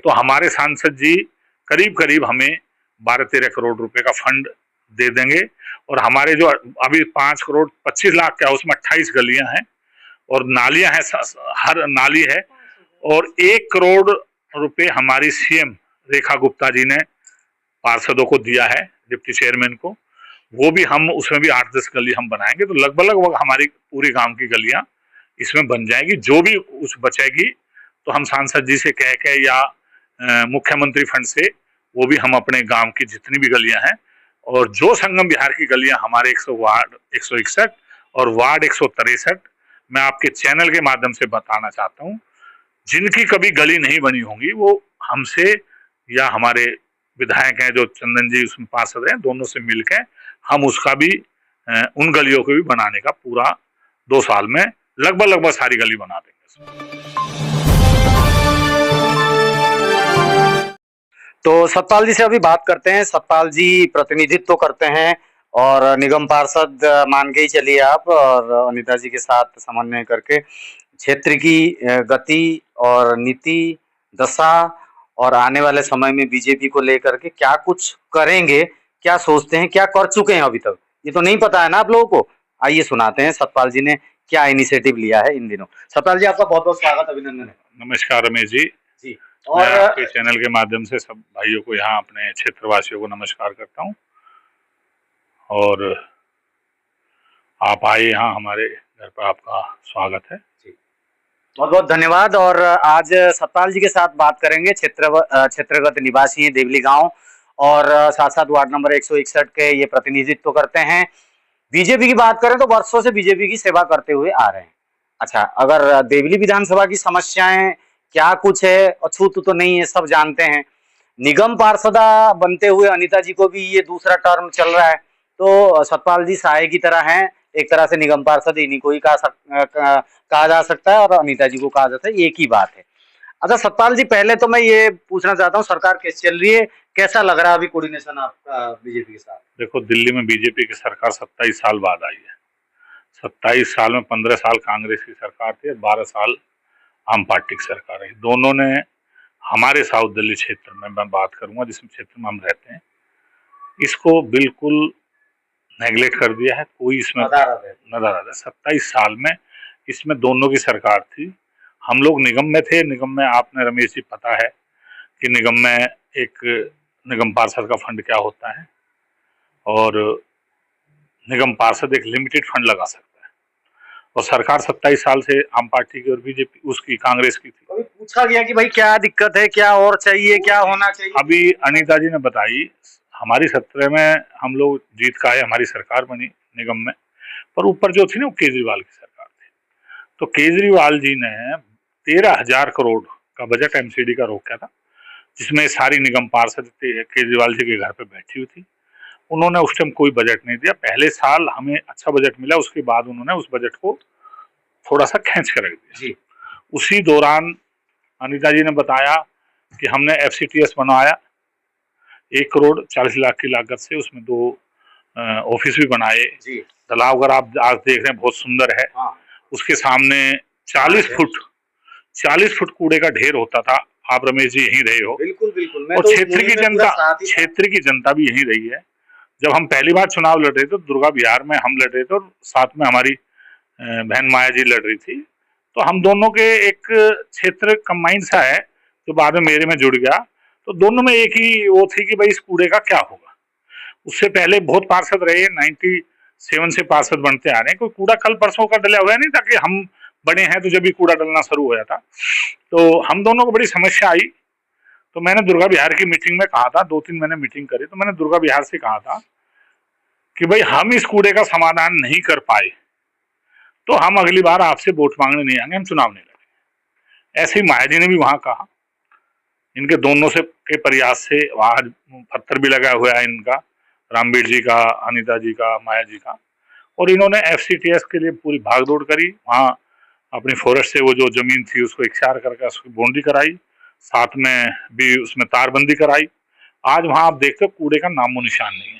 तो हमारे सांसद जी करीब करीब हमें 12-13 करोड़ रुपए का फंड दे देंगे। और हमारे जो अभी 5 करोड़ 25 लाख का उसमें 28 गलियां हैं और नालियां हैं, हर नाली है। और 1 करोड़ रुपए हमारी सीएम रेखा गुप्ता जी ने पार्षदों को दिया है, डिप्टी चेयरमैन को। वो भी हम उसमें भी 8-10 गली हम बनाएंगे, तो लगभग हमारी पूरी गांव की गलियां इसमें बन जाएगी। जो भी उस बचेगी तो हम सांसद जी से कह के या मुख्यमंत्री फंड से वो भी हम अपने गांव की जितनी भी गलियां हैं और जो संगम बिहार की गलियां हमारे 161 और वार्ड 163 मैं आपके चैनल के माध्यम से बताना चाहता हूं, जिनकी कभी गली नहीं बनी होंगी वो हमसे या हमारे विधायक हैं जो चंदन जी उसमें पार्षद हैं, दोनों से मिलकर हम उसका भी उन गलियों को भी बनाने का पूरा 2 साल में लगभग सारी गली बना देंगे। तो सतपाल जी से अभी बात करते हैं। सतपाल जी प्रतिनिधित्व तो करते हैं और निगम पार्षद मान के ही चलिए आप, और अनीता जी के साथ समन्वय करके क्षेत्र की गति और नीति दशा और आने वाले समय में बीजेपी को लेकर के क्या कुछ करेंगे, क्या सोचते हैं, क्या कर चुके हैं अभी तक, ये तो नहीं पता है ना आप लोगों को। आइए सुनाते हैं सतपाल जी ने क्या इनिशिएटिव लिया है इन दिनों। सतपाल जी आपका बहुत बहुत स्वागत, अभिनंदन है। नमस्कार रमेश जी। जी, और मैं आपके चैनल के माध्यम से सब भाइयों को यहाँ अपने क्षेत्रवासियों को नमस्कार करता हूँ। और आप आए यहाँ हमारे घर पर, आपका स्वागत है। बहुत बहुत धन्यवाद। और आज सतपाल जी के साथ बात करेंगे, क्षेत्रगत निवासी हैं देवली गांव और साथ साथ वार्ड नंबर 161 के ये प्रतिनिधित्व करते हैं। बीजेपी की बात करें तो वर्षों से बीजेपी की सेवा करते हुए आ रहे हैं। अच्छा, अगर देवली विधानसभा की समस्याएं क्या कुछ है, अछूत तो नहीं है, सब जानते हैं। निगम पार्षदा बनते हुए अनीता जी को भी ये दूसरा टर्म चल रहा है, तो सतपाल जी सहाय की तरह हैं, एक तरह से निगम पार्षद इन्हीं को ही कहा जा सकता है और अनीता जी को कहा जाता है, एक ही बात है। अच्छा सतपाल जी, पहले तो मैं ये पूछना चाहता हूँ, सरकार कैसे चल रही है, कैसा लग रहा है अभी कोऑर्डिनेशन आपका बीजेपी के साथ? देखो, दिल्ली में बीजेपी की सरकार 27 साल बाद आई है। 27 साल में 15 साल कांग्रेस की सरकार थी और 12 साल आम पार्टी की सरकार रही। दोनों ने हमारे साउथ दिल्ली क्षेत्र में मैं बात करूंगा, जिस क्षेत्र में हम रहते हैं, इसको बिल्कुल नेगलेक्ट कर दिया है। कोई इसमें नजर 27 साल में इसमें दोनों की सरकार थी। हम लोग निगम में थे। निगम में आपने रमेश जी पता है कि निगम में एक निगम पार्षद का फंड क्या होता है, और निगम पार्षद एक लिमिटेड फंड लगा सकता है। और सरकार 27 साल से आम पार्टी की और बीजेपी उसकी कांग्रेस की थी। अभी पूछा गया कि भाई क्या दिक्कत है, क्या और चाहिए, क्या होना चाहिए? अभी अनीता जी ने बताई, हमारी 17 में हम लोग जीत का है, हमारी सरकार बनी निगम में, पर ऊपर जो थी ना वो केजरीवाल की सरकार थी। तो केजरीवाल जी ने 13,000 करोड़ का बजट एमसीडी का रोका था, जिसमें सारी निगम पार्षद केजरीवाल जी के घर पे बैठी हुई थी। उन्होंने उस टाइम कोई बजट नहीं दिया। पहले साल हमें अच्छा बजट मिला, उसके बाद उन्होंने उस बजट को थोड़ा सा खींच कर रख दिया। उसी दौरान अनीता जी ने बताया कि हमने FCTS बनवाया 1 करोड़ 40 लाख की लागत से, उसमें 2 ऑफिस भी बनाए। तालाब अगर आप आज देख रहे हैं बहुत सुंदर है। उसके सामने 40 फुट कूड़े का ढेर होता था। आप रमेश जी यहीं रहे हो। बिल्कुल बिल्कुल। और क्षेत्र की जनता भी यहीं रही है। जब हम पहली बार चुनाव लड़ रहे थे, दुर्गा बिहार में हम लड़ रहे थे और साथ में हमारी बहन माया जी लड़ रही थी, तो हम दोनों के एक क्षेत्र कंबाइंड सा है जो बाद में मेरे में जुड़ गया। तो दोनों में एक ही वो थी कि भाई इस कूड़े का क्या होगा। उससे पहले बहुत पार्षद रहे, 97 से पार्षद बनते आ रहे हैं। कोई कूड़ा कल परसों का डला हुआ नहीं था कि हम बड़े हैं तो जब भी कूड़ा डलना शुरू हो जाता। तो हम दोनों को बड़ी समस्या आई। तो मैंने दुर्गा बिहार की मीटिंग में कहा था, 2-3 मैंने मीटिंग करी, तो मैंने दुर्गा बिहार से कहा था कि भाई हम इस कूड़े का समाधान नहीं कर पाए तो हम अगली बार आपसे वोट मांगने नहीं आएंगे, हम चुनाव नहीं लड़ेंगे। ऐसे ही माया जी ने भी वहां कहा। इनके दोनों से के प्रयास से वहां पत्थर भी लगा हुआ है इनका, रामवीर जी का, अनीता जी का, माया जी का। और इन्होंने FCTS के लिए पूरी भागदौड़ करी। वहां अपनी फॉरेस्ट से वो जो जमीन थी उसको इख्तियार करके उसकी बाउंड्री कराई, साथ में भी उसमें तारबंदी कराई। आज वहां आप देखते हो कूड़े का नामो निशान नहीं है।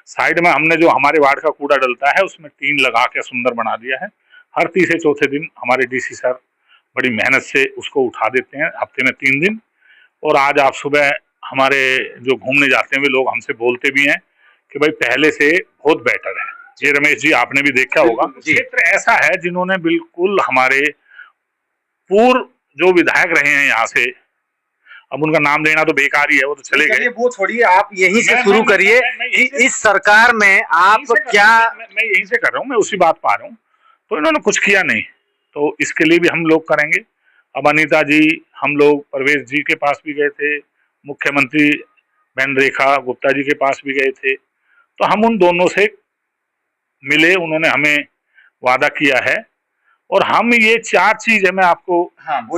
साइड में हमने जो हमारे वार्ड का कूड़ा डलता है उसमें टीन लगा के सुंदर बना दिया है। हर तीसरे चौथे दिन हमारे DC सर बड़ी मेहनत से उसको उठा देते हैं, हफ्ते में 3 दिन। और आज आप सुबह हमारे जो घूमने जाते हैं वे लोग हमसे बोलते भी हैं कि भाई पहले से बहुत बेटर है। ये रमेश जी आपने भी देखा होगा, क्षेत्र ऐसा है जिन्होंने बिल्कुल हमारे पूर्व जो विधायक रहे हैं यहाँ से, अब उनका नाम लेना तो बेकार ही है, वो तो चले गए, वो छोड़िए, आप यहीं से शुरू करिए। इस सरकार में आप क्या, मैं यहीं से कर रहा हूँ, मैं उसी बात पा रहा हूँ। तो इन्होंने कुछ किया नहीं, तो इसके लिए भी हम लोग करेंगे। अब अनीता जी, हम लोग परवेश जी के पास भी गए थे, मुख्यमंत्री बहन रेखा गुप्ता जी के पास भी गए थे, तो हम उन दोनों से मिले, उन्होंने हमें वादा किया है। और हम ये 4 चीजें मैं आपको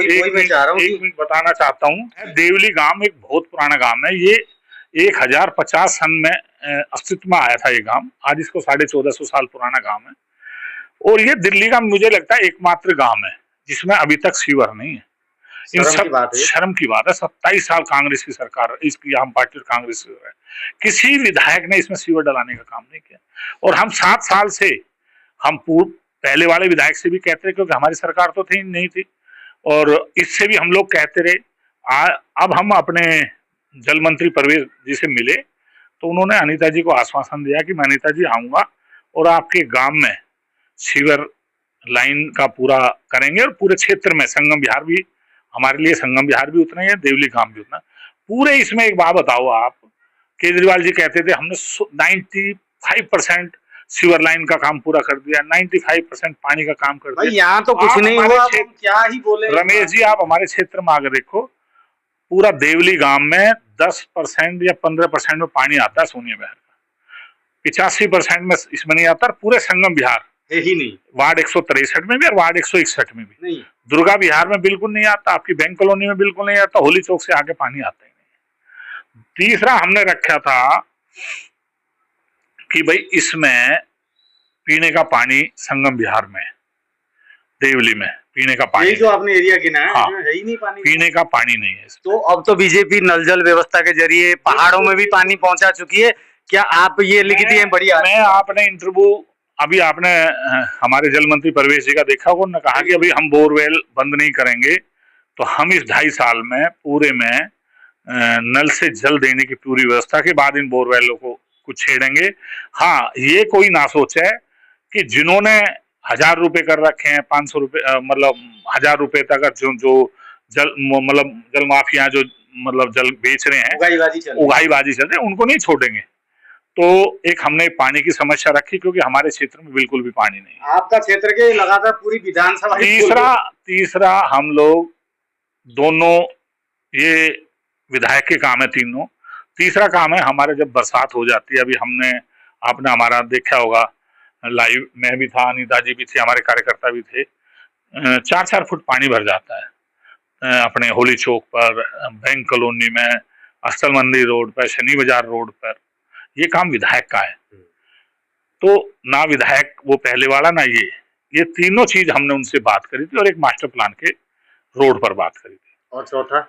एक मिनट बताना चाहता हूँ। देवली गांव एक बहुत पुराना गांव है, ये 1050 सन में अस्तित्व में आया था ये गांव, आज इसको 1450 साल पुराना गांव है। और ये दिल्ली का मुझे लगता है एकमात्र गांव है जिसमें अभी तक सीवर नहीं है। इन सब शर्म की बात है, 27 साल कांग्रेस की सरकार, इसकी आम पार्टी कांग्रेस की है, किसी विधायक ने इसमें सीवर डलाने का काम नहीं किया। और हम 7 साल से हम पहले वाले विधायक से भी कहते रहे, क्योंकि हमारी सरकार तो थी नहीं थी, और इससे भी हम लोग कहते रहे। अब हम अपने जल मंत्री परवेश जी से मिले, तो उन्होंने अनीता जी को आश्वासन दिया कि मैं अनीता जी आऊंगा और आपके गांव में सीवर लाइन का पूरा करेंगे, और पूरे क्षेत्र में संगम विहार भी, हमारे लिए संगम विहार भी उतना ही है, देवली गांव भी उतना पूरे। इसमें एक बात बताओ आप, केजरीवाल जी कहते थे हमने 95% सीवर लाइन का काम पूरा कर दिया, 95% पानी का काम कर दिया। यहाँ तो कुछ नहीं हुआ, क्या ही बोले रमेश जी। आप हमारे क्षेत्र में आकर देखो, पूरा देवली गांव में 10% या 15% में पानी आता है सोनिया बहर का, 85% में इसमें नहीं आता। पूरे संगम विहार ही नहीं, वार्ड 163 में भी और वार्ड 161 में भी नहीं, दुर्गा विहार में बिल्कुल नहीं आता, आपकी बैंक कॉलोनी में बिल्कुल नहीं आता, होली चौक से आगे पानी आता ही नहीं। तीसरा हमने रखा था कि भाई इसमें पीने का पानी संगम विहार में, देवली में पीने का पानी, जो आपने एरिया गिना है, हाँ, है ही नहीं पानी, पीने का पानी नहीं है। तो अब तो बीजेपी नल जल व्यवस्था के जरिए पहाड़ों में भी पानी पहुंचा चुकी है। क्या आप ये लिख दिए? बढ़िया। मैं आपने इंटरव्यू अभी आपने हमारे जल मंत्री परवेश जी का देखा होगा, उन्होंने कहा कि अभी हम बोरवेल बंद नहीं करेंगे, तो हम इस 2.5 साल में पूरे में नल से जल देने की पूरी व्यवस्था के बाद इन बोरवेलों को कुछ छेड़ेंगे। हाँ, ये कोई ना सोचे कि जिन्होंने 1000 रुपए कर रखे हैं, 500 रुपए, मतलब 1000 रुपए तक जो जल, मतलब जल माफिया जो मतलब जल बेच रहे हैं, उगाईबाजी चल रही है, उनको नहीं छोड़ेंगे। तो एक हमने पानी की समस्या रखी, क्योंकि हमारे क्षेत्र में बिल्कुल भी पानी नहीं। आपका क्षेत्र के लगातार पूरी विधानसभा। तीसरा हम लोग दोनों, ये विधायक के काम है तीनों। तीसरा काम है हमारे, जब बरसात हो जाती है, अभी हमने, आपने हमारा देखा होगा लाइव, मैं भी था, अनीता जी भी थी, हमारे कार्यकर्ता भी थे, 4-4 फुट पानी भर जाता है अपने होली चौक पर, बैंक कॉलोनी में, अस्थल मंदिर रोड पर, शनि बाजार रोड पर। ये काम विधायक का है, तो ना विधायक वो पहले वाला ना ये तीनों चीज हमने उनसे बात करी थी, और एक मास्टर प्लान के रोड पर बात करी थी। और चौथा?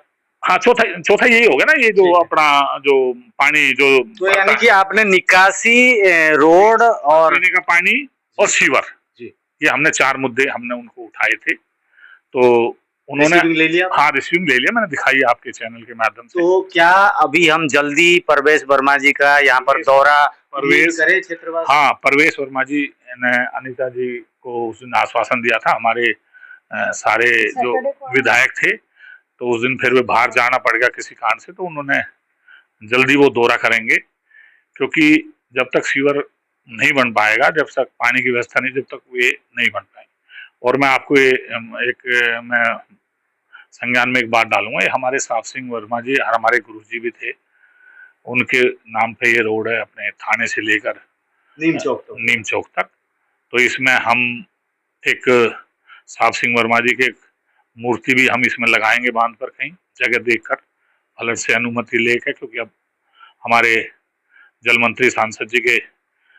हाँ, चौथा यही होगा ना, ये जो अपना जो पानी जो, तो यानी कि आपने निकासी, रोड और पीने का पानी और सीवर, ये हमने 4 मुद्दे हमने उनको उठाए थे, तो उन्होंने ले लिया। हाँ, रिसीविंग ले लिया, मैंने दिखाई आपके चैनल के माध्यम से। तो क्या अभी हम जल्दी परवेश वर्मा जी का यहाँ पर दौरा करें क्षेत्रवासी? हाँ, परवेश वर्मा जी ने अनीता जी को उस दिन आश्वासन दिया था, हमारे सारे जो विधायक थे, तो उस दिन फिर वे बाहर जाना पड़ गया किसी कारण से, तो उन्होंने जल्दी वो दौरा करेंगे, क्योंकि जब तक सीवर नहीं बन पाएगा, जब तक पानी की व्यवस्था नहीं, जब तक वे नहीं बन पाएंगे। और मैं आपको मैं संज्ञान में एक बात डालूंगा, ये हमारे साफ सिंह वर्मा जी और हमारे गुरुजी भी थे, उनके नाम पे ये रोड है, अपने थाने से लेकर नीम चौक तक। तो इसमें हम एक साफ सिंह वर्मा जी के मूर्ति भी हम इसमें लगाएंगे, बांध पर कहीं जगह देखकर, अलग से अनुमति लेकर, क्योंकि अब हमारे जल मंत्री सांसद जी के,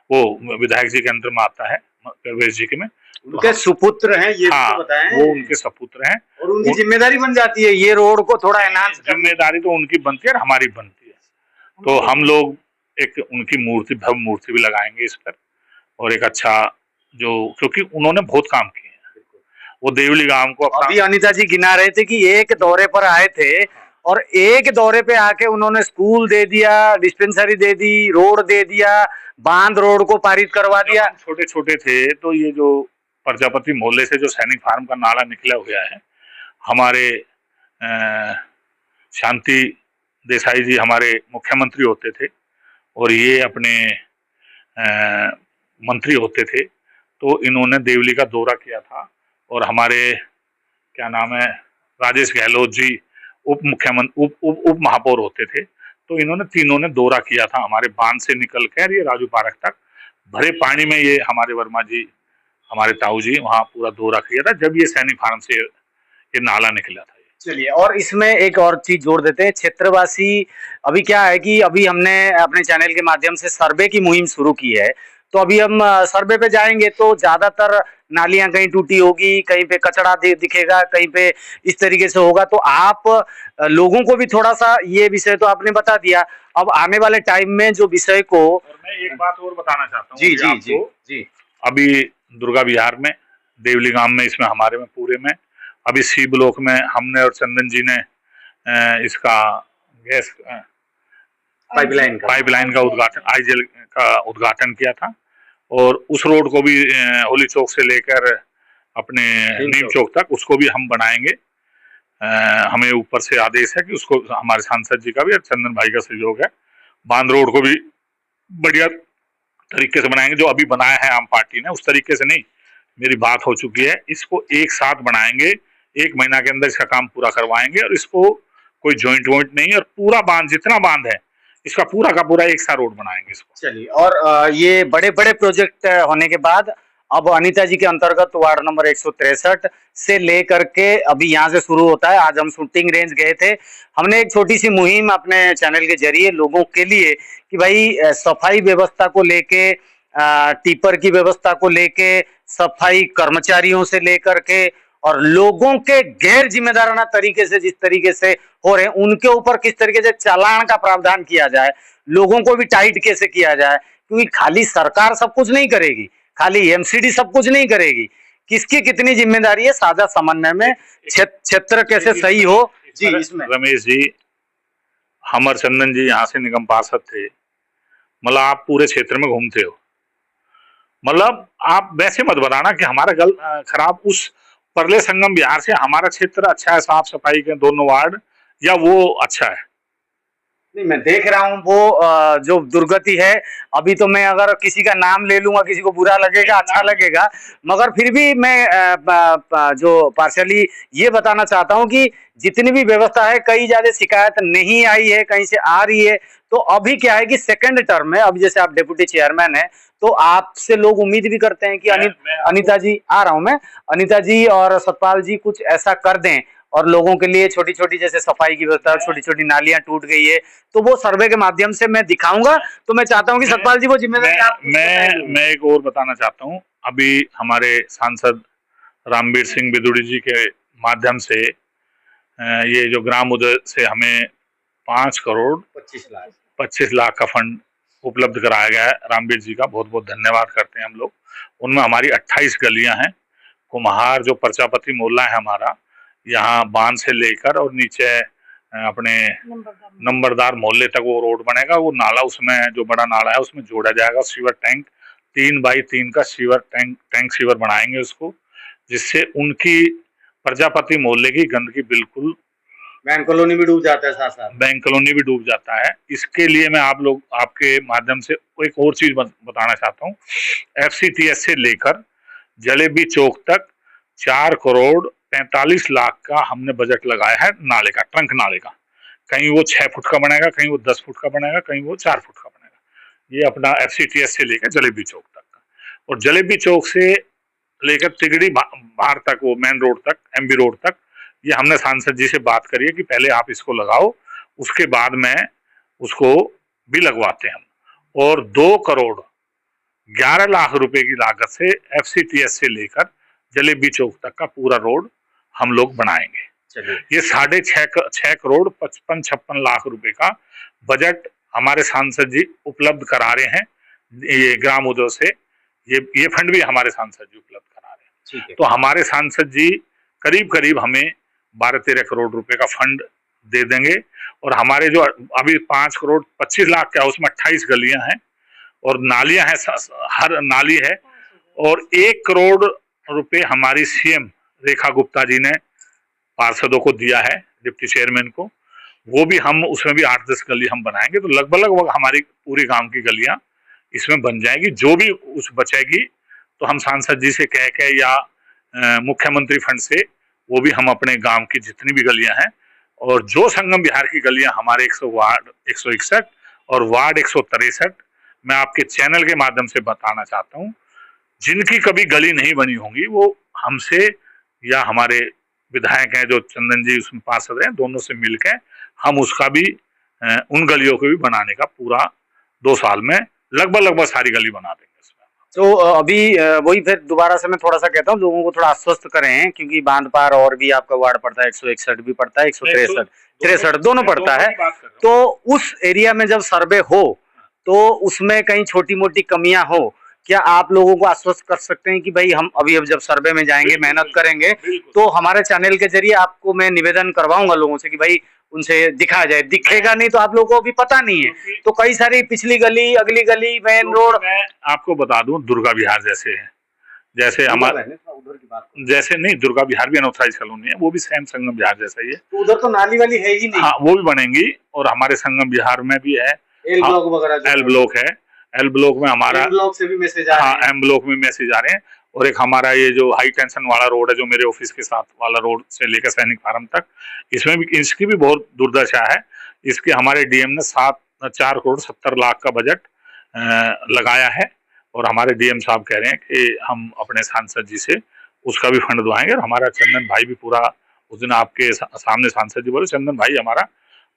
वो विधायक जी के अंदर में आता है, परवेश जी के में, उनके सुपुत्र हैं, ये हाँ, तो बताएं। वो उनके सपुत्र हैं, और उनकी जिम्मेदारी बन जाती है ये रोड को थोड़ा एनहांस। जिम्मेदारी तो उनकी बनती है और हमारी बनती है, तो हम लोग एक उनकी मूर्ति, भव्य मूर्ति भी लगाएंगे इस पर, और एक अच्छा जो, क्योंकि उन्होंने बहुत काम किए हैं, वो देवली गांव को अपना। अभी अनीता जी गिना रहे थे कि एक दौरे पर आए थे और एक दौरे पे आके उन्होंने स्कूल दे दिया, डिस्पेंसरी दे दी, रोड दे दिया, बांध रोड को पारित करवा दिया। छोटे छोटे थे तो ये जो प्रजापति मोहल्ले से जो सैनिक फार्म का नाला निकला हुआ है, हमारे शांति देसाई जी हमारे मुख्यमंत्री होते थे और ये अपने मंत्री होते थे, तो इन्होंने देवली का दौरा किया था और हमारे क्या नाम है राजेश गहलोत जी उप मुख्यमंत्री उप महापौर होते थे, तो इन्होंने तीनों ने दौरा किया था हमारे बांध से निकल कर ये राजू पार्क तक भरे पानी में। ये हमारे वर्मा जी हमारे ताऊ जी वहाँ पूरा दौरा किया था जब ये सैनिक फार्म से ये नाला निकला था। चलिए, और इसमें एक और चीज जोड़ देते हैं, क्षेत्रवासी अभी क्या है कि अभी हमने अपने चैनल के माध्यम से सर्वे की मुहिम शुरू की है, तो अभी हम सर्वे पे जाएंगे तो ज्यादातर नालियां कहीं टूटी होगी, कहीं पे कचरा दिखेगा, कहीं पे इस तरीके से होगा। तो आप लोगों को भी थोड़ा सा, ये विषय तो आपने बता दिया, अब आने वाले टाइम में जो विषय को, और मैं एक बात और बताना चाहता हूँ जी जी जी जी, अभी दुर्गा विहार में देवली गांव में इसमें हमारे में पूरे में अभी सी ब्लॉक में हमने और चंदन जी ने इसका गैस पाइपलाइन का उद्घाटन आईजेल का उद्घाटन किया था और उस रोड को भी होली चौक से लेकर अपने नीम चौक तक उसको भी हम बनाएंगे। हमें ऊपर से आदेश है कि उसको हमारे सांसद जी का भी और चंदन भाई का सहयोग है। बांध रोड को भी बढ़िया तरीके से बनाएंगे, जो अभी बनाया है आम पार्टी ने उस तरीके से नहीं, मेरी बात हो चुकी है, इसको एक साथ बनाएंगे, 1 महीना के अंदर इसका काम पूरा करवाएंगे और इसको कोई जॉइंट वॉइंट नहीं और पूरा बांध जितना बांध है इसका पूरा का पूरा एक सा रोड बनाएंगे इसको। चलिए, और ये बड़े बड़े प्रोजेक्ट होने के बाद अब अनीता जी के अंतर्गत वार्ड नंबर 163 से लेकर के अभी यहाँ से शुरू होता है। आज हम शूटिंग रेंज गए थे, हमने एक छोटी सी मुहिम अपने चैनल के जरिए लोगों के लिए कि भाई सफाई व्यवस्था को लेके, टिपर की व्यवस्था को लेके, सफाई कर्मचारियों से लेकर के और लोगों के गैर जिम्मेदाराना तरीके से जिस तरीके से हो रहे हैं उनके ऊपर किस तरीके से चालान का प्रावधान किया जाए, लोगों को भी टाइट कैसे किया जाए, क्योंकि खाली सरकार सब कुछ नहीं करेगी, खाली एमसीडी सब कुछ नहीं करेगी, किसकी कितनी जिम्मेदारी है, साझा समन्वय में क्षेत्र कैसे सही हो। जी, इसमें रमेश जी, हमर चंदन जी यहाँ से निगम पार्षद थे, मतलब आप पूरे क्षेत्र में घूमते हो, मतलब आप वैसे मत बताना कि हमारा गल खराब, उस परले संगम बिहार से हमारा क्षेत्र अच्छा है साफ सफाई के दोनों वार्ड, या वो अच्छा है? नहीं, मैं देख रहा हूँ वो जो दुर्गति है, अभी तो मैं अगर किसी का नाम ले लूंगा किसी को बुरा लगेगा, अच्छा लगेगा, मगर फिर भी मैं जो पार्शियली ये बताना चाहता हूँ कि जितनी भी व्यवस्था है, कई ज्यादा शिकायत नहीं आई है, कहीं से आ रही है। तो अभी क्या है कि सेकंड टर्म में, अब जैसे आप डिप्टी चेयरमैन है तो आपसे लोग उम्मीद भी करते हैं कि अनीता जी, आ रहा हूं मैं, अनीता जी और सतपाल जी कुछ ऐसा कर दें और लोगों के लिए छोटी छोटी जैसे सफाई की व्यवस्था, छोटी छोटी नालियां टूट गई है तो वो सर्वे के माध्यम से मैं दिखाऊंगा। तो मैं चाहता हूं कि सतपाल जी वो जिम्मेदारी मैं एक और बताना चाहता हूं, अभी हमारे सांसद रामवीर सिंह बिदुड़ी जी के माध्यम से ये जो ग्राम उदय से हमें 5 करोड़ 25 लाख का फंड उपलब्ध कराया गया है, रामवीर जी का बहुत बहुत धन्यवाद करते हैं हम लोग। उनमें हमारी 28 गलियां हैं, कुम्हार जो प्रजापति मोहल्ला है हमारा, यहाँ बांध से लेकर और नीचे अपने नंबरदार मोहल्ले तक वो रोड बनेगा, वो नाला उसमें जो बड़ा नाला है उसमें जोड़ा जाएगा, सीवर टैंक 3x3 का सीवर टैंक सीवर बनाएंगे उसको, जिससे उनकी प्रजापति मोहल्ले की गंदगी बिल्कुल, बैंक कॉलोनी भी डूब जाता है, साथ साथ बैंक कॉलोनी भी डूब जाता है। इसके लिए मैं आप लोग आपके माध्यम से एक और चीज बताना चाहता हूँ, FCTS से लेकर जलेबी चौक तक 4 करोड़ 45 लाख का हमने बजट लगाया है नाले का, ट्रंक नाले का। कहीं वो 6 फुट का बनेगा, कहीं वो 10 फुट का बनेगा, कहीं वो 4 फुट का बनेगा। ये अपना FCTS से लेकर जलेबी चौक तक का, और जलेबी चौक से लेकर तिगड़ी बाहर तक, वो मेन रोड तक, MB रोड तक, ये हमने सांसद जी से बात करी है कि पहले आप इसको लगाओ, उसके बाद में उसको भी लगवाते हैं हम। और 2 करोड़ 11 लाख रुपए की लागत से FCTS से लेकर जलेबी चौक तक का पूरा रोड हम लोग बनाएंगे। ये 6.5 करोड़ 55-56 लाख रुपए का बजट हमारे सांसद जी उपलब्ध करा रहे हैं, ये ग्राम उदय से ये फंड भी हमारे सांसद जी उपलब्ध करा रहे हैं। तो हमारे सांसद जी करीब करीब हमें 12-13 करोड़ रुपए का फंड दे देंगे। और हमारे जो अभी 5 करोड़ 25 लाख का, उसमें 28 गलियां हैं और नालियां हैं, हर नाली है। और 1 करोड़ रुपए हमारी सीएम रेखा गुप्ता जी ने पार्षदों को दिया है, डिप्टी चेयरमैन को। वो भी हम उसमें भी 8-10 गली हम बनाएंगे, तो लगभग हमारी पूरी गांव की गलियां इसमें बन जाएगी। जो भी उस बचेगी तो हम सांसद जी से कह के या मुख्यमंत्री फंड से वो भी हम अपने गांव की जितनी भी गलियां हैं, और जो संगम विहार की गलियां हमारे 161 और वार्ड 163, मैं आपके चैनल के माध्यम से बताना चाहता हूं, जिनकी कभी गली नहीं बनी होंगी वो हमसे या हमारे विधायक हैं जो चंदन जी उसमें पार्षद हैं, दोनों से मिलकर हम उसका भी उन गलियों को भी बनाने का पूरा 2 साल में लगभग सारी गली बना देंगे। तो अभी वही फिर दोबारा से मैं थोड़ा सा कहता हूँ, लोगों को थोड़ा आश्वस्त करें, क्योंकि बांध पार और भी आपका वार्ड पड़ता है, 161 भी पड़ता है, 163 दोनों पड़ता है। तो उस एरिया में जब सर्वे हो तो उसमें कहीं छोटी मोटी कमियां हो, क्या आप लोगों को आश्वस्त कर सकते हैं कि भाई हम अभी अब जब सर्वे में जाएंगे, मेहनत करेंगे, तो हमारे चैनल के जरिए आपको मैं निवेदन करवाऊंगा लोगों से कि भाई उनसे दिखा जाए। दिखेगा नहीं तो आप लोगों को अभी पता नहीं है, तो कई सारी पिछली गली, अगली गली, मेन रोड, मैं आपको बता दूं, दुर्गा विहार जैसे है, जैसे हमारे जैसे नहीं, दुर्गा विहार भी अनऑथराइज कॉलोनी है, वो भी सेम संगम विहार जैसा ही है। तो उधर तो नाली वाली है ही नहीं। हाँ, वो भी बनेंगी। और हमारे संगम विहार में भी है, एल ब्लॉक वगैरह, एल ब्लॉक है, एल ब्लॉक में हमारा, ब्लॉक से भी मैसेज आ रहे हैं। हाँ, एम ब्लॉक में मैसेज आ रहे हैं। और एक हमारा ये जो हाई टेंशन वाला रोड है, जो मेरे ऑफिस के साथ वाला रोड से लेकर सैनिक फार्म तक, इसमें भी, इसकी भी बहुत दुर्दशा है। इसके हमारे डीएम ने 4 करोड़ 70 लाख का बजट लगाया है, और हमारे डीएम साहब कह रहे हैं कि हम अपने सांसद जी से उसका भी फंड दवाएंगे। और हमारा चंदन भाई भी पूरा, उस दिन आपके सामने सांसद जी बोले, चंदन भाई हमारा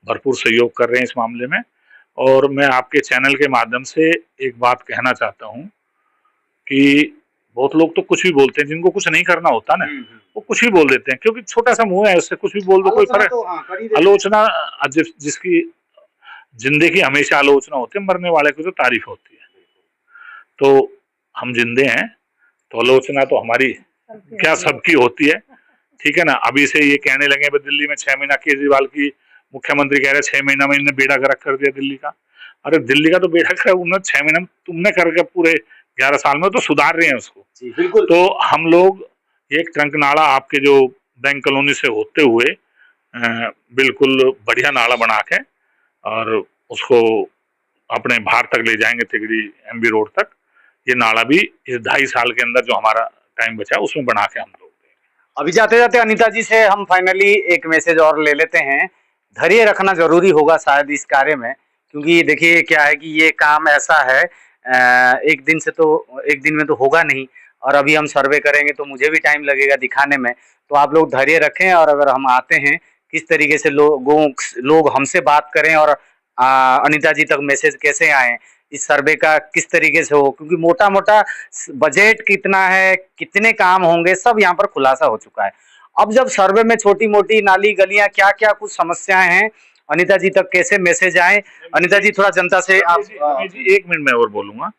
भरपूर सहयोग कर रहे हैं इस मामले में। और मैं आपके चैनल के माध्यम से एक बात कहना चाहता हूं कि बहुत लोग तो कुछ भी बोलते हैं, जिनको कुछ नहीं करना होता ना, वो कुछ भी बोल देते हैं, क्योंकि छोटा सा मुंह है, उससे कुछ भी बोल दो, कोई फर्क। तो आलोचना, जिसकी जिंदगी हमेशा आलोचना होती है, मरने वाले की तो तारीफ होती है। तो हम जिंदे हैं, तो आलोचना तो हमारी क्या सबकी होती है, ठीक है ना। अभी से ये कहने लगे दिल्ली में 6 महीना, केजरीवाल की मुख्यमंत्री कह रहे 6 महीना में इन्होंने बेड़ा गर्क कर दिया दिल्ली का। अरे दिल्ली का तो बेड़ा गर्क उन्होंने 6 महीने में तुमने करके पूरे 11 साल में तो सुधार रहे हैं उसको। बिल्कुल। तो हम लोग एक ट्रंक नाला आपके जो बैंक कॉलोनी से होते हुए बिल्कुल बढ़िया नाला बना के और उसको अपने बाहर तक ले जाएंगे, तिगड़ी एमबी रोड तक। ये नाला भी इस 2.5 साल के अंदर जो हमारा टाइम बचा उसमें बना के हम लोग देंगे। अभी जाते जाते अनीता जी से हम फाइनली एक मैसेज और ले लेते हैं। धैर्य रखना जरूरी होगा शायद इस कार्य में, क्योंकि देखिए क्या है कि ये काम ऐसा है, एक दिन में तो होगा नहीं, और अभी हम सर्वे करेंगे तो मुझे भी टाइम लगेगा दिखाने में। तो आप लोग धैर्य रखें, और अगर हम आते हैं किस तरीके से लोग हमसे बात करें, और अनीता जी तक मैसेज कैसे आए, इस सर्वे का किस तरीके से हो, क्योंकि मोटा मोटा बजट कितना है, कितने काम होंगे, सब यहाँ पर खुलासा हो चुका है। अब जब सर्वे में छोटी मोटी नाली गलियां क्या क्या कुछ समस्याएं हैं, अनीता जी तक कैसे मैसेज आए, अनीता जी थोड़ा जनता से आप। 1 मिनट में और बोलूंगा।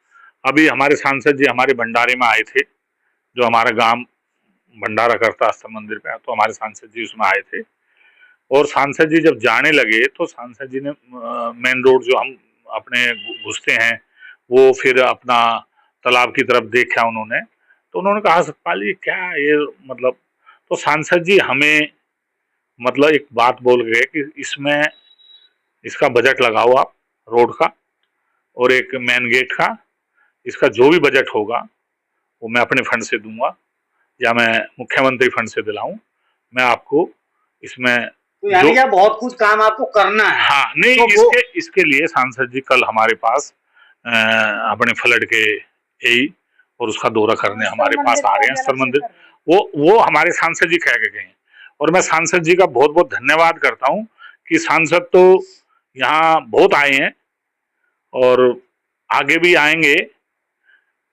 अभी हमारे सांसद जी हमारे भंडारे में आए थे, जो हमारा गांव भंडारा करता आस्था मंदिर पे, तो हमारे सांसद जी उसमें आए थे। और सांसद जी जब जाने लगे तो सांसद जी ने मेन रोड जो हम अपने घुसते हैं, वो फिर अपना तालाब की तरफ देखा उन्होंने, तो उन्होंने कहा सतपाल जी क्या ये मतलब, तो सांसद जी हमें मतलब एक बात बोल गए कि इसमें इसका बजट लगाओ आप रोड का और एक मेन गेट का, इसका जो भी बजट होगा वो मैं अपने फंड से दूंगा या मैं मुख्यमंत्री फंड से दिलाऊं, मैं आपको इसमें तो यानी क्या बहुत कुछ काम आपको करना है। हाँ, नहीं तो इसके लिए सांसद जी कल हमारे पास अपने फ्लड के एई और उसका दौरा करने हमारे पास आ रहे हैं, अस्तर मंदिर। वो हमारे सांसद जी कह के गए हैं, और मैं सांसद जी का बहुत बहुत धन्यवाद करता हूं कि सांसद तो यहाँ बहुत आए हैं और आगे भी आएंगे।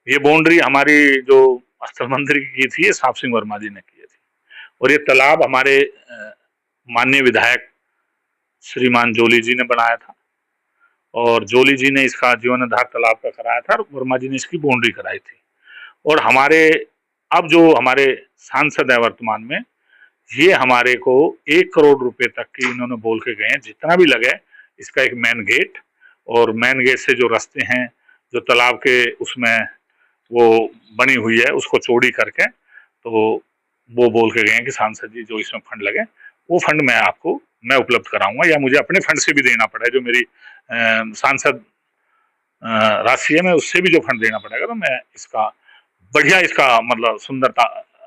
ये बाउंड्री हमारी जो अस्तर मंदिर की थी, ये साफ सिंह वर्मा जी ने की थी, और ये तालाब हमारे माननीय विधायक श्रीमान जोली जी ने बनाया था, और जोली जी ने इसका जीवनाधार तालाब का कराया था, और वर्मा जी ने इसकी बाउंड्री कराई थी। और हमारे अब जो हमारे सांसद है वर्तमान में, ये हमारे को 1 करोड़ रुपए तक की इन्होंने बोल के गए हैं, जितना भी लगे इसका एक मेन गेट, और मेन गेट से जो रास्ते हैं जो तालाब के उसमें वो बनी हुई है उसको चौड़ी करके, तो वो बोल के गए हैं कि सांसद जी जो इसमें फंड लगे वो फंड मैं उपलब्ध कराऊंगा, या मुझे अपने फंड से भी देना पड़े, जो मेरी सांसद राशि है मैं उससे भी जो फंड देना पड़ेगा, तो मैं इसका बढ़िया इसका मतलब सुंदरता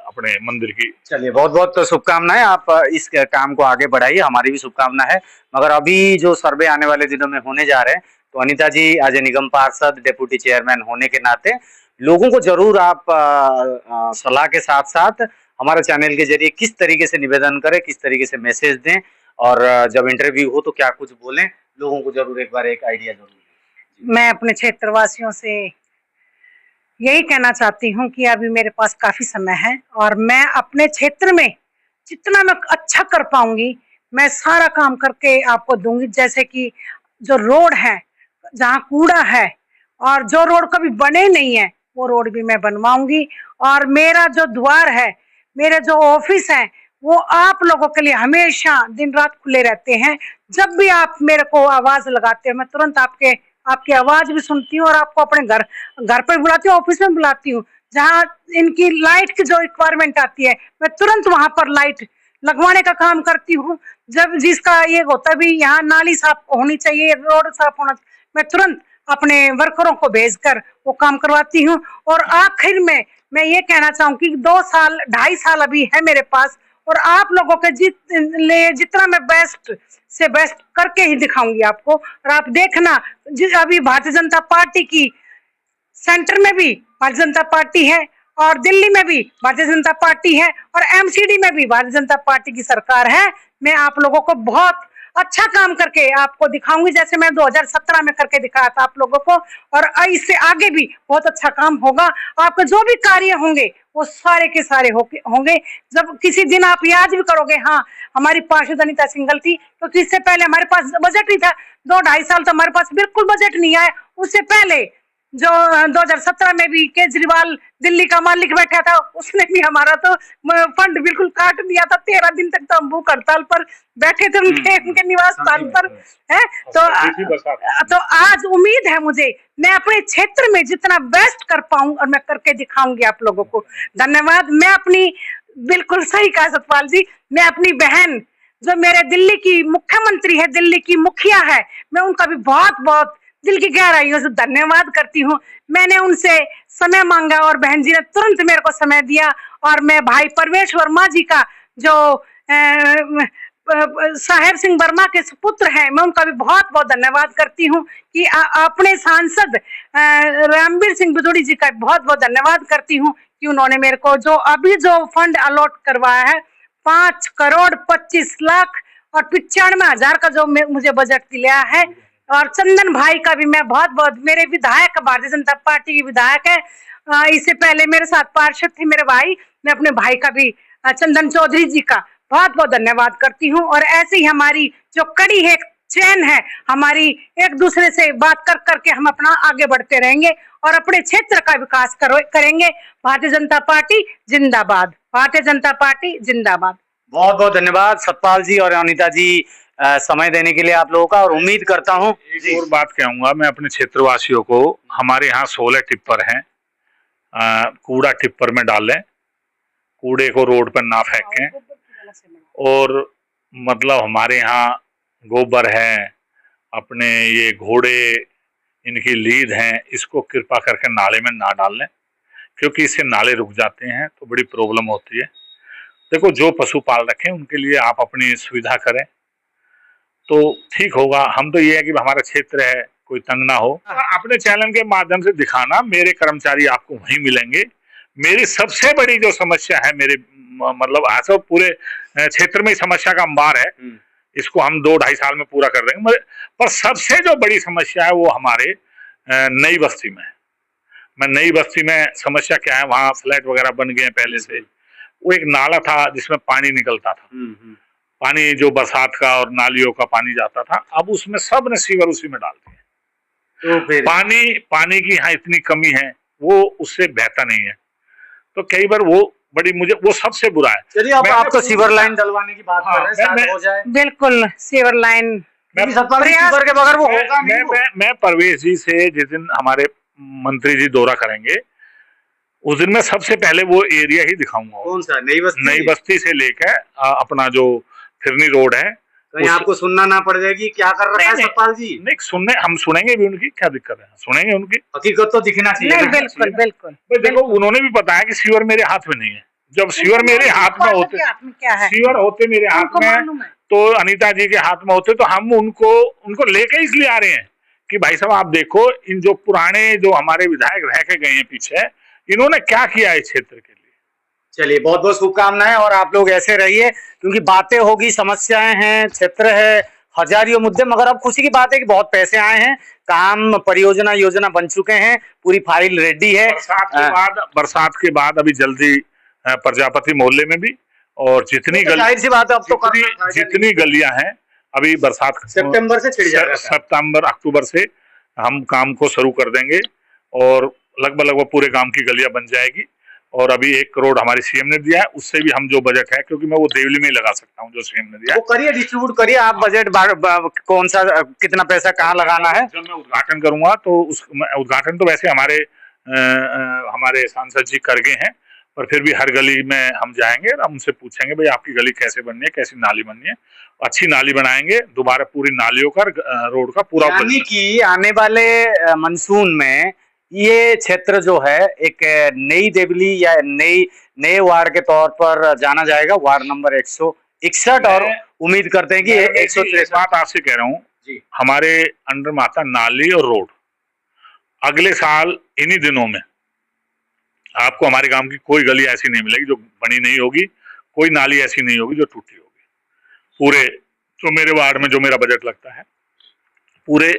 अपने मंदिर की। चलिए, बहुत बहुत शुभकामनाएं, आप इस काम को आगे बढ़ाइए, हमारी भी शुभकामना है। मगर अभी जो सर्वे आने वाले दिनों में होने जा रहे हैं, तो अनीता जी एज ए निगम पार्षद डेप्यूटी चेयरमैन होने के नाते लोगों को जरूर आप सलाह के साथ साथ हमारे चैनल के जरिए किस तरीके से निवेदन करें, किस तरीके से मैसेज दें, और जब इंटरव्यू हो तो क्या कुछ बोलें, लोगों को जरूर एक बार एक आइडिया जरूर दें। मैं अपने क्षेत्रवासियों से यही कहना चाहती हूँ कि अभी मेरे पास काफी समय है और मैं अपने क्षेत्र में जितना मैं अच्छा कर पाऊंगी मैं सारा काम करके आपको दूंगी। जैसे कि जो रोड है, जहाँ कूड़ा है और जो रोड कभी बने नहीं है वो रोड भी मैं बनवाऊंगी। और मेरा जो द्वार है, मेरे जो ऑफिस है, वो आप लोगों के लिए हमेशा दिन रात खुले रहते हैं। जब भी आप मेरे को आवाज लगाते हो मैं तुरंत आपकी आवाज भी सुनती हूँ और आपको अपने घर पर बुलाती हूँ, ऑफिस में बुलाती हूँ। जहाँ इनकी लाइट की जो रिक्वायरमेंट आती है मैं तुरंत वहां पर लाइट लगवाने का काम करती हूँ। जब जिसका ये होता भी यहाँ नाली साफ होनी चाहिए, रोड साफ होना चाहिए, मैं तुरंत अपने वर्करों को भेजकर वो काम करवाती हूँ। और आखिर में मैं ये कहना चाहूँगी कि 2-2.5 साल अभी है मेरे पास, और आप लोगों के जितना मैं बेस्ट से बेस्ट करके ही दिखाऊंगी आपको। और आप देखना, अभी भारतीय जनता पार्टी की सेंटर में भी भारतीय जनता पार्टी है और दिल्ली में भी भारतीय जनता पार्टी है और एमसीडी में भी भारतीय जनता पार्टी की सरकार है। मैं आप लोगों को बहुत अच्छा काम करके आपको दिखाऊंगी, जैसे मैं 2017 में करके दिखाया था आप लोगों को, और इससे आगे भी बहुत अच्छा काम होगा। आपके जो भी कार्य होंगे वो सारे के सारे होंगे। जब किसी दिन आप याद भी करोगे, हाँ हमारी पार्षद अनीता सिंघल थी, तो इससे पहले हमारे पास बजट नहीं था। 2-2.5 साल तो हमारे पास बिल्कुल बजट नहीं आया। उससे पहले जो 2017 में भी केजरीवाल दिल्ली का मालिक बैठा था, उसने भी हमारा तो फंड बिल्कुल काट दिया था। 13 दिन तक तो हम भूख हड़ताल पर बैठे थे उनके निवास स्थान पर है। तो आज उम्मीद है मुझे, मैं अपने क्षेत्र में जितना बेस्ट कर पाऊं और मैं करके दिखाऊंगी आप लोगों को। धन्यवाद। मैं अपनी, बिल्कुल सही कहा सतपाल जी, मैं अपनी बहन जो मेरे दिल्ली की मुख्यमंत्री है, दिल्ली की मुखिया है, मैं उनका भी बहुत बहुत दिल की गहराइयों से धन्यवाद करती हूँ। मैंने उनसे समय मांगा और बहन जी ने तुरंत मेरे को समय दिया। और मैं भाई परवेश वर्मा जी का, जो साहेब सिंह वर्मा के सुपुत्र हैं, मैं उनका भी बहुत बहुत धन्यवाद करती हूँ कि अपने सांसद रामवीर सिंह बिदुड़ी जी का बहुत बहुत धन्यवाद करती हूँ कि उन्होंने मेरे को जो अभी जो फंड अलॉट करवाया है 5,25,00,000 और 95,000 का जो मुझे बजट दिया है। और चंदन भाई का भी मैं बहुत बहुत, मेरे विधायक भारतीय जनता पार्टी के विधायक है, इससे पहले मेरे साथ पार्षद थे मेरे भाई, मैं अपने भाई का भी चंदन चौधरी जी का बहुत बहुत धन्यवाद करती हूँ। और ऐसे ही हमारी जो कड़ी है, चैन है हमारी, एक दूसरे से बात कर करके हम अपना आगे बढ़ते रहेंगे और अपने क्षेत्र का विकास करेंगे। भारतीय जनता पार्टी जिंदाबाद, भारतीय जनता पार्टी जिंदाबाद। बहुत बहुत धन्यवाद सतपाल जी और अनीता जी समय देने के लिए आप लोगों का। और उम्मीद करता हूँ, एक और बात कहूंगा मैं अपने क्षेत्रवासियों को, हमारे यहाँ 16 टिप्पर हैं, कूड़ा टिप्पर में डालें, कूड़े को रोड पर ना फेंकें। और मतलब हमारे यहाँ गोबर है, अपने ये घोड़े इनकी लीद हैं, इसको कृपा करके नाले में ना डालें, क्योंकि इससे नाले रुक जाते हैं तो बड़ी प्रॉब्लम होती है। देखो, जो पशु पाल रखे उनके लिए आप अपनी सुविधा करें तो ठीक होगा। हम तो ये है कि हमारा क्षेत्र है, कोई तंग ना हो। अपने चैनल के माध्यम से दिखाना, मेरे कर्मचारी आपको वहीं मिलेंगे। मेरी सबसे बड़ी जो समस्या है, मेरे मतलब ऐसा पूरे क्षेत्र में समस्या का अंबार है, इसको हम 2-2.5 साल में पूरा कर देंगे। पर सबसे जो बड़ी समस्या है वो हमारे नई बस्ती में। मैं नई बस्ती में समस्या क्या है, वहाँ फ्लैट वगैरह बन गए पहले से। वो एक नाला था जिसमें पानी निकलता था, पानी जो बरसात का और नालियों का पानी जाता था, अब उसमें सब ने सीवर उसी में डाल दिए। तो पानी की यहाँ इतनी कमी है, वो उससे बहता नहीं है। तो कई बार वो बड़ी मुझे वो सबसे बुरा है। चलिए, अब आप तो सीवर लाइन डलवाने की बात कर रहे हैं, शायद हो जाए। बिल्कुल सीवर लाइन सीवर के बगैर वो होगा नहीं। मैं परवेश जी से जिस दिन हमारे मंत्री जी दौरा करेंगे उस दिन मैं सबसे पहले वो एरिया ही दिखाऊंगा। कौन सा? नई बस्ती से लेकर अपना जो फिरनी रोड है, कहीं आपको सुनना ना पड़ जाएगी क्या कर रहा है सतपाल जी? नहीं, हम सुनेंगे भी, उनकी क्या दिक्कत है, सुनेंगे उनकी। हकीकत तो दिखना चाहिए। बिल्कुल बिल्कुल। देखो, उन्होंने भी बताया कि सीवर मेरे हाथ में नहीं है। जब सीवर मेरे हाथ में होते, सीवर होते मेरे हाथ में, तो अनीता जी के हाथ में होते, तो हम उनको लेके इसलिए आ रहे हैं कि भाई साहब आप देखो, इन जो पुराने जो हमारे विधायक रह के गए हैं पीछे, इन्होंने क्या किया है क्षेत्र के लिए। चलिए, बहुत बहुत शुभकामनाएं, और आप लोग ऐसे रहिए, क्योंकि बातें होगी, समस्याएं हैं, क्षेत्र है, हजारियों मुद्दे, मगर अब खुशी की बात है कि बहुत पैसे आए हैं, काम परियोजना योजना बन चुके हैं, पूरी फाइल रेडी है। बरसात के बाद अभी जल्दी प्रजापति मोहल्ले में भी, और जितनी जितनी गलियां हैं अभी बरसात सितंबर से छिड़ जाएगा, सितंबर अक्टूबर से हम काम को शुरू कर देंगे, और लगभग पूरे गांव की गलियां बन जाएगी। और अभी 1 करोड़ हमारी सीएम ने दिया है, उससे भी हम जो बजट है, क्योंकि मैं वो देवली में ही लगा सकता हूँ जो सीएम ने दिया, वो करिए, डिस्ट्रीब्यूट करिए आप बजट, कौन सा कितना पैसा कहाँ लगाना है। जब मैं उद्घाटन करूंगा तो उद्घाटन तो वैसे हमारे सांसद जी कर गए हैं, पर फिर भी हर गली में हम जाएंगे और हम उनसे पूछेंगे भाई आपकी गली कैसे बननी है, कैसी नाली बननी है। अच्छी नाली बनाएंगे, दोबारा पूरी नालियों का रोड का पूरा, यानी कि आने वाले मानसून में ये क्षेत्र जो है एक नई देवली या नए वार्ड के तौर पर जाना जाएगा, वार्ड नंबर 161, और उम्मीद करते हैं कि 163 बात आपसे कह रहा हूँ जी, हमारे अंडर माता नाली और रोड अगले साल इन्हीं दिनों में आपको हमारे गांव की कोई गली ऐसी नहीं मिलेगी जो बनी नहीं होगी, कोई नाली ऐसी नहीं होगी जो टूटी होगी। पूरे जो मेरे वार्ड में जो मेरा बजट लगता है, पूरे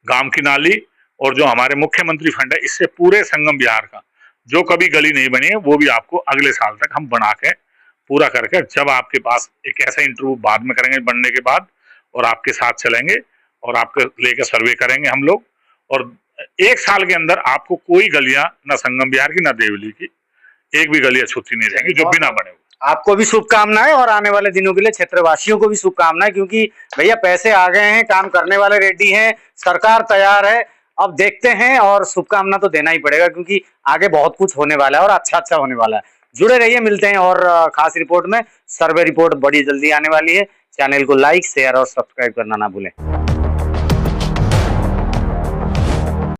गांव की नाली, और जो हमारे मुख्यमंत्री फंड है, इससे पूरे संगम बिहार का जो कभी गली नहीं बनी है वो भी आपको अगले साल तक हम बना के पूरा करके, जब आपके पास एक ऐसा इंटरव्यू बाद में करेंगे बनने के बाद, और आपके साथ चलेंगे और आपके लेकर सर्वे करेंगे हम लोग, और 1 साल के अंदर आपको कोई गलियां, ना संगम बिहार की ना देवली की, एक भी गलियां छूती नहीं रहेंगी जो बिना बने हुए। आपको भी शुभकामनाएं, और आने वाले दिनों के लिए क्षेत्रवासियों को भी शुभकामनाएं, क्योंकि भैया पैसे आ गए हैं, काम करने वाले रेडी हैं, सरकार तैयार है। अब देखते हैं, और शुभकामना तो देना ही पड़ेगा, क्योंकि आगे बहुत कुछ होने वाला है और अच्छा होने वाला है। जुड़े रहिए, मिलते हैं और खास रिपोर्ट में। सर्वे रिपोर्ट बड़ी जल्दी आने वाली है। चैनल को लाइक, शेयर और सब्सक्राइब करना ना भूलें।